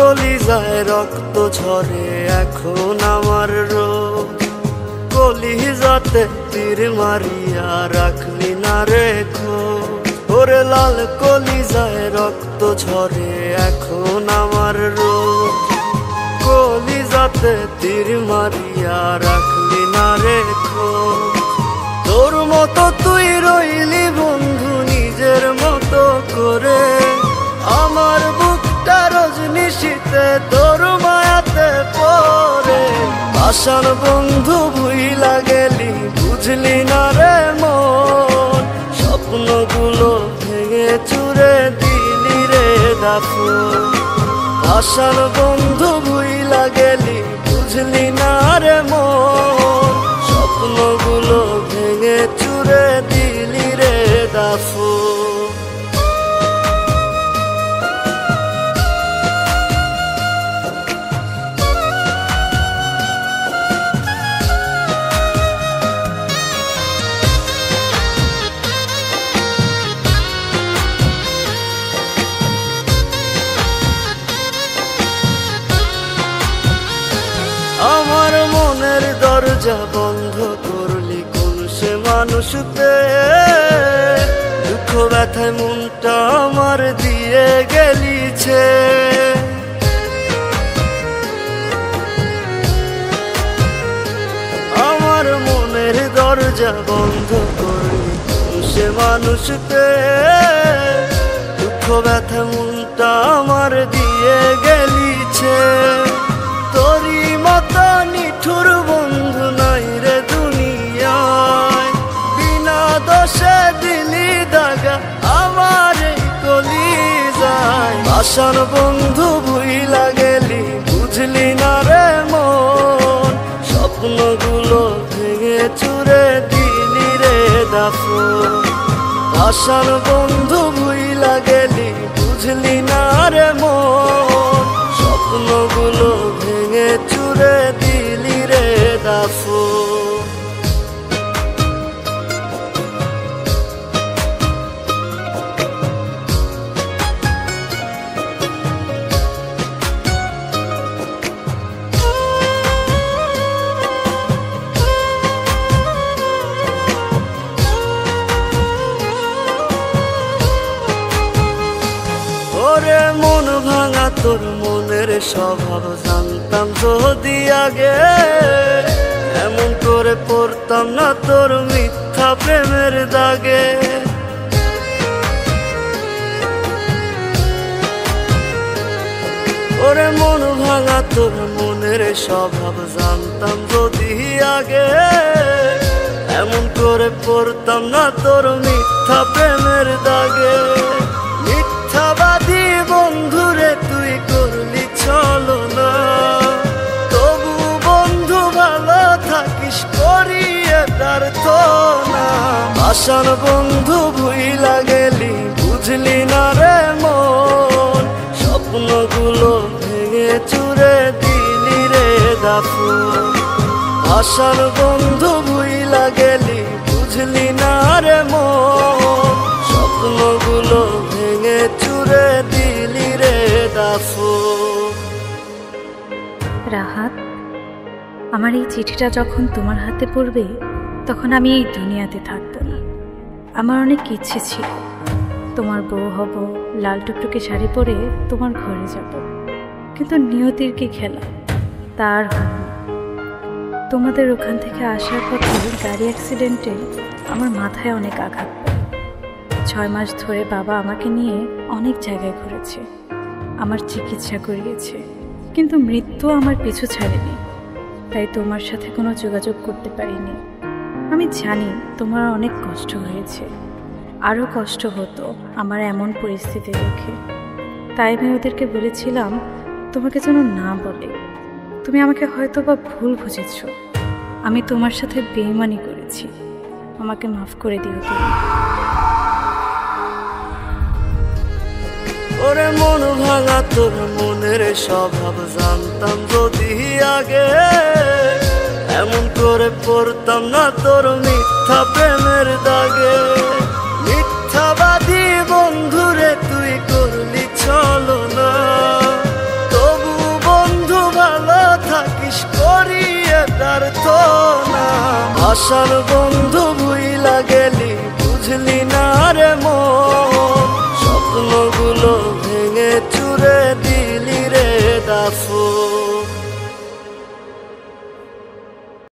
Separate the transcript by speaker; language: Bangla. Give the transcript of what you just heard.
Speaker 1: কলিজায় রক্ত ঝরে এখন আমার রোজ, কলিজাতে তীর মারিয়া রাখলি না রেখো। ওরে লাল কলিজায় রক্ত ঝরে এখন আমার রোজ, কলিজাতে তীর মারিয়া রাখলি না রেখো। তোর মতো তুই রইলি বন্ধু নিজের মতো করে, আমার বুকটা রজনী শীতে তোর মায়াতে পড়ে। আশার বন্ধু ভুইলা গেলি বুঝলি না রে মন, স্বপ্নগুলো ভেঙে চুরে দিলি রে দাফন। আশার বন্ধু ভুইলা গেলি বুঝলি না রে মন, স্বপ্নগুলো ভেঙে চুরে দিলি রে দাফন। আমার মনের দরজা বন্ধ করলি কোন সে মানুষতে, দুঃখ ব্যথায় মনটা আমার দিয়ে গেলিছে। আমার মনের দরজা বন্ধ করলি কোন সে মানুষতে, দুঃখ ব্যথা মনটা আমার দিয়ে গেলিছে। তোরি মতো নিঠুর বন্ধু নাই রে দুনিয়ায়, বিনা দোষে দিলি দাগা আমার এই কলিজায়। আশার বন্ধু ভুইলা গেলি বুঝলি না রে মন, স্বপ্নগুলো ভেঙে চুরে দিলি রে দাফন। আশার বন্ধু ভুইলা গেলি বুঝলি না রে মন, স্বপ্নগুলো ভেঙে চুরে দিলি রে দাফন। ওরে মন ভাঙা তোর মনের স্বভাব জানতাম যদি আগে, এমন করে পড়তাম না তোর মিথ্যা প্রেমের দাগে। ওরে মন ভাঙা তোর মনের স্বভাব জানতাম যদি আগে, এমন করে পড়তাম না তোর মিথ্যা প্রেমের দাগে। মিথ্যাবাদী বন্ধুরে তুই করলি ছলনা, তবু বন্ধু ভালো থাকিস করিয়ে প্রার্থনা। আশার বন্ধু ভুইলা গেলি বুঝলি না রে মন, স্বপ্নগুলো ভেঙে চুরে দিলি রে দাফন। আশার বন্ধু ভুইলা গেলি বুঝলি না রে মন, স্বপ্নগুলো ভেঙে চুরে দিলি রে দাফন।
Speaker 2: রাহাত, আমার এই চিঠিটা যখন তোমার হাতে পড়বে তখন আমি এই দুনিয়াতে থাকবো না। আমার অনেক ইচ্ছে ছিল তোমার বউ হব, লাল টুকটুকে শাড়ি পরে তোমার ঘরে যাব, কিন্তু নিয়তির কি খেলা, তার হল না। তোমাদের ওখান থেকে আসার পথে গাড়ি অ্যাক্সিডেন্টে আমার মাথায় অনেক আঘাত পায়। 6 মাস ধরে বাবা আমাকে নিয়ে অনেক জায়গায় ঘুরেছে, আমার চিকিৎসা করিয়েছে, কিন্তু মৃত্যু আমার পিছু ছাড়েনি। তাই তোমার সাথে কোনো যোগাযোগ করতে পারিনি। আমি জানি তোমার অনেক কষ্ট হয়েছে, আরও কষ্ট হতো আমার এমন পরিস্থিতি দেখে। তাই আমি ওদেরকে বলেছিলাম তোমাকে যেন না বলে। তুমি আমাকে হয়তো বা ভুল বুঝেছ, আমি তোমার সাথে বেইমানি করেছি, আমাকে মাফ করে দিও তুমি।
Speaker 1: ওরে মন ভাঙা তোর মনের স্বভাব জানতাম যদি আগে, এমন করে পড়তাম না তোর মিথ্যা প্রেমের দাগে। মিথ্যাবাদী বন্ধুরে তুই করলি ছলনা, তবু ভালোবাসার বন্ধু ভুইলা গেলি, বুঝলি না রে মন, স্বপ্নগুলো ভেঙে চুরে দিলি রে দাফন।